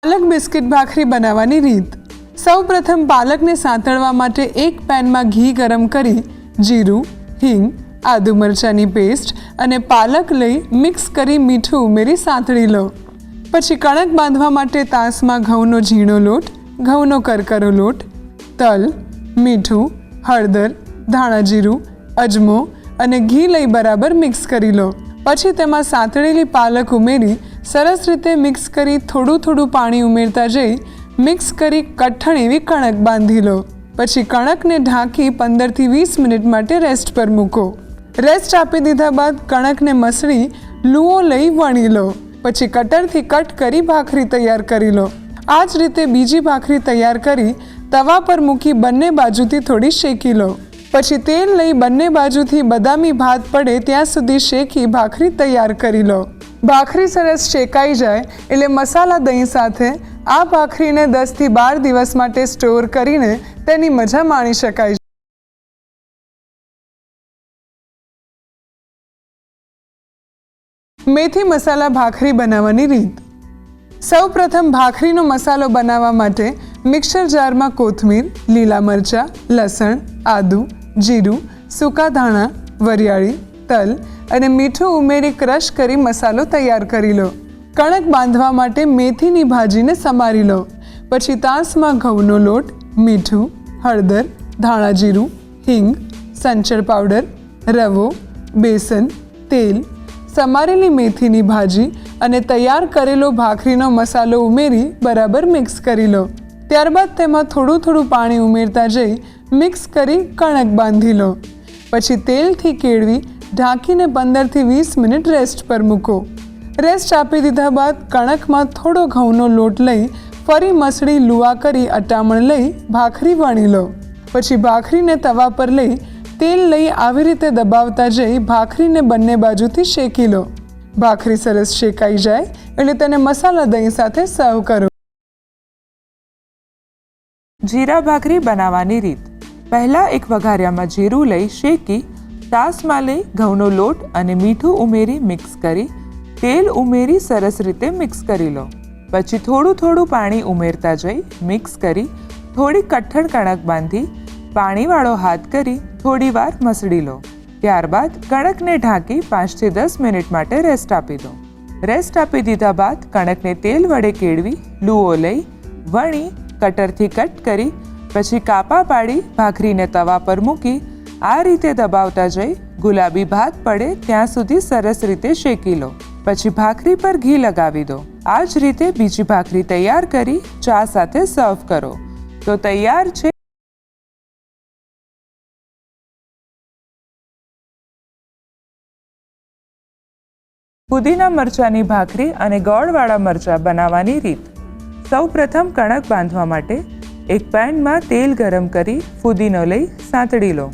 પાલક biscuit ભાખરી બનાવવાની રીત। સૌપ્રથમ પાલકને સાંતળવા માટે એક પેનમાં ઘી ગરમ કરી જીરું, હિંગ, આદુ મરચાંની પેસ્ટ અને પાલક લઈ મિક્સ કરી મીઠું ઉમેરી સાંતળી લો। પછી કણક બાંધવા માટે તાસમાં ઘઉંનો ઝીણો લોટ, ઘઉંનો કરકરો લોટ, તલ, મીઠું, હળદર, ધાણા જીરું, અજમો અને ઘી લઈ બરાબર મિક્સ કરી લો। પછી તેમાં સાંતળેલી પાલક ઉમેરી સરસ રીતે મિક્સ કરી થોડું થોડું પાણી ઉમેરતા જઈ મિક્સ કરી કઠણ એવી કણક બાંધી લો। પછી કણકને ઢાંકી 15 થી 20 મિનિટ માટે રેસ્ટ પર મૂકો। રેસ્ટ આપી દીધા બાદ કણકને મસળી લૂવો લઈ વણી લો। પછી કટરથી કટ કરી ભાખરી તૈયાર કરી લો। આ જ રીતે બીજી ભાખરી તૈયાર કરી તવા પર મૂકી બંને બાજુથી થોડી શેકી લો। પછી તેલ લઈ બંને બાજુથી બદામી ભાત પડે ત્યાં સુધી શેકી ભાખરી તૈયાર કરી લો। ભાખરી સરસ શેકાઈ જાય એટલે મસાલા દહીં સાથે આ ભાખરીને 10 થી 12 દિવસ માટે સ્ટોર કરીને તેની મજા માણી શકાય। મેથી મસાલા ભાખરી બનાવવાની રીત। સૌપ્રથમ ભાખરીનો મસાલો બનાવવા માટે મિક્સર જારમાં કોથમીર, લીલા મરચાં, લસણ, આદુ, જીરું, સૂકા ધાણા, વરિયાળી, તલ અને મીઠું ઉમેરી ક્રશ કરી મસાલો તૈયાર કરી લો। કણક બાંધવા માટે મેથીની ભાજીને સમારી લો। પછી તાસમાં ઘઉંનો લોટ, મીઠું, હળદર, ધાણા જીરું, હિંગ, સંચળ પાવડર, રવો, બેસન, તેલ, સમારેલી મેથીની ભાજી અને તૈયાર કરેલો ભાખરીનો મસાલો ઉમેરી બરાબર મિક્સ કરી લો। ત્યારબાદ તેમાં થોડું થોડું પાણી ઉમેરતા જઈ મિક્સ કરી કણક બાંધી લો। પછી તેલથી કેળવી ઢાંકીને 15 થી 20 મિનિટ રેસ્ટ પર મૂકો। રેસ્ટ આપી દીધા બાદ કણકમાં થોડો ઘઉંનો લોટ લઈ ફરી મસળી લુવા કરી અટામણ લઈ ભાખરી વણી લો। પછી ભાખરીને તવા પર લઈ તેલ લઈ આવી રીતે દબાવતા જઈ ભાખરીને બંને બાજુથી શેકી લો। ભાખરી સરસ શેકાઈ જાય એટલે તેને મસાલા દહીં સાથે સર્વ કરો। જીરા ભાખરી બનાવવાની રીત। પહેલા એક વઘારિયામાં જીરું લઈ શેકી તાસમાં લઈ ઘઉંનો લોટ અને મીઠું ઉમેરી મિક્સ કરી તેલ ઉમેરી સરસ રીતે મિક્સ કરી લો। પછી થોડું થોડું પાણી ઉમેરતા જઈ મિક્સ કરી થોડી કઠણ કણક બાંધી પાણીવાળો હાથ કરી થોડી વાર મસળી લો। ત્યારબાદ કણકને ઢાંકી 5 થી 10 મિનિટ માટે રેસ્ટ આપી દો। રેસ્ટ આપી દીધા બાદ કણકને તેલ વડે કેળવી લૂવો લઈ વણી કટરથી કટ કરી પછી કાપા પાડી ભાખરીને તવા પર મૂકી આ રીતે દબાવતા જઈ ગુલાબી ભાત પડે ત્યાં સુધી સરસ રીતે શેકી લો। પછી ભાખરી પર ઘી લગાવી દો। આ જ રીતે બીજી ભાખરી તૈયાર કરી ચા સાથે સર્વ કરો તો તૈયાર છે ફુદીના મરચાંની ભાખરી અને ગોળવાળા મરચાં બનાવવાની રીત। સૌપ્રથમ કણક બાંધવા માટે એક પેનમાં તેલ ગરમ કરી ફુદીનો લઈ સાંતળી લો।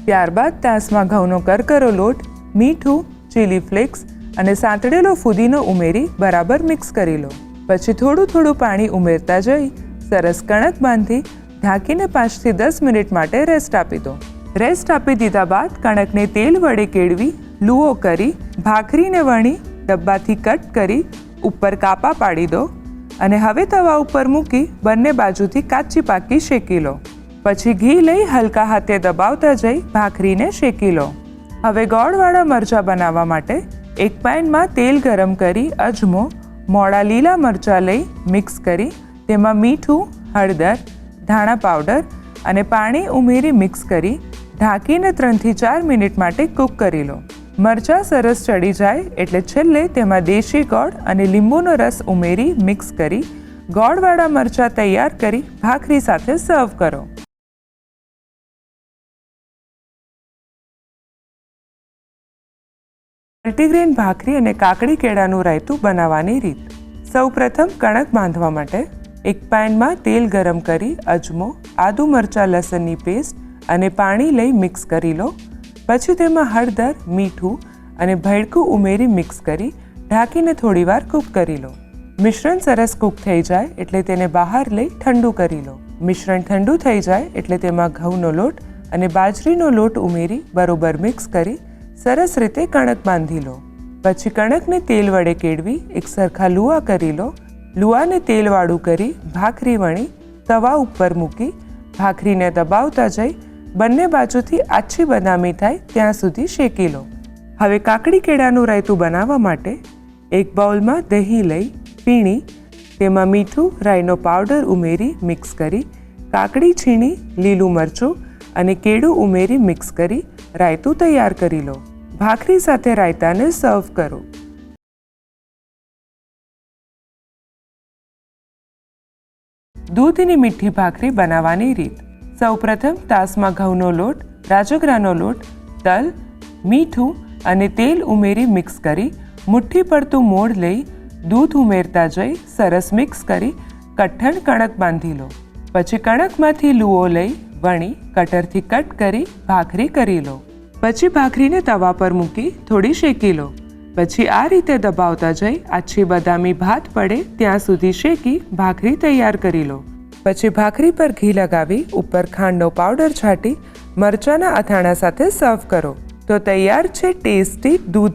ત્યારબાદ તાસમાં ઘઉંનો કરકરો લોટ, મીઠું, ચીલી ફ્લેક્સ અને સાંતળેલો ફુદીનો ઉમેરી બરાબર મિક્સ કરી લો। પછી થોડું થોડું પાણી ઉમેરતા જઈ સરસ કણક બાંધી ઢાંકીને 5 થી 10 મિનિટ માટે રેસ્ટ આપી દો। રેસ્ટ આપી દીધા બાદ કણકને તેલ વડે કેળવી લૂવો કરી ભાખરીને વણી ડબ્બાથી કટ કરી ઉપર કાપા પાડી દો અને હવે તવા ઉપર મૂકી બંને બાજુથી કાચી પાકી શેકી લો। પછી ઘી લઈ હલકા હાથે દબાવતા જઈ ભાખરીને શેકી લો। હવે ગોળવાળા મરચાં બનાવવા માટે એક પેનમાં તેલ ગરમ કરી અજમો, મોડા લીલા મરચાં લઈ મિક્સ કરી તેમાં મીઠું, હળદર, ધાણા પાવડર અને પાણી ઉમેરી મિક્સ કરી ઢાંકીને 3 થી 4 મિનિટ માટે કૂક કરી લો। મરચાં સરસ ચડી જાય એટલે છેલ્લે તેમાં દેશી ગોળ અને લીંબુનો રસ ઉમેરી મિક્સ કરી ગોળવાળા મરચાં તૈયાર કરી ભાખરી સાથે સર્વ કરો। મલ્ટીગ્રેન ભાખરી અને કાકડી કેળાનું રાયતું બનાવવાની રીત। સૌપ્રથમ કણક બાંધવા માટે એક પેનમાં તેલ ગરમ કરી અજમો, આદુ મરચાં લસણની પેસ્ટ અને પાણી લઈ મિક્સ કરી લો। પછી તેમાં હળદર, મીઠું અને ભેળકું ઉમેરી મિક્સ કરી ઢાંકીને થોડીવાર કૂક કરી લો। મિશ્રણ સરસ કૂક થઈ જાય એટલે તેને બહાર લઈ ઠંડુ કરી લો। મિશ્રણ ઠંડુ થઈ જાય એટલે તેમાં ઘઉંનો લોટ અને બાજરીનો લોટ ઉમેરી બરોબર મિક્સ કરી સરસ રીતે કણક બાંધી લો। પછી કણકને તેલ વડે કેળવી એક સરખા લુવા કરી લો। લુઆને તેલવાળું કરી ભાખરી વણી તવા ઉપર મૂકી ભાખરીને દબાવતા જઈ બંને બાજુથી આછી બદામી થાય ત્યાં સુધી શેકી લો. હવે કાકડી કેળાનું રાયતું બનાવવા માટે એક બાઉલમાં દહીં લઈ પીણી તેમાં મીઠું રાઈનો પાવડર ઉમેરી મિક્સ કરી કાકડી છીણી લીલું મરચું અને કેળું ઉમેરી મિક્સ કરી રાયતું તૈયાર કરી લો. ભાખરી સાથે રાયતાને સર્વ કરો. દૂધની મીઠી ભાખરી બનાવવાની રીત. સૌપ્રથમ તાસમાં ઘઉંનો લોટ, રાજગરાનો લોટ, તલ, મીઠું અને તેલ ઉમેરી મિક્સ કરી મુઠ્ઠી પડતું મોણ લઈ દૂધ ઉમેરતા જઈ સરસ મિક્સ કરી કઠણ કણક બાંધી લો. પછી કણકમાંથી લુઓ લઈ વણી કટરથી કટ કરી ભાખરી કરી લો. પછી ભાખરીને તવા પર મૂકી થોડી શેકી લો. પછી આ રીતે દબાવતા જઈ આછી બદામી ભાત પડે ત્યાં સુધી શેકી ભાખરી તૈયાર કરી લો. પછી ભાખરી પર ઘી લગાવી ઉપર ખાંડનો પાવડર છાંટી મરચાંના અથાણા સાથે સર્વ કરો તો તૈયાર છે ટેસ્ટી દૂધ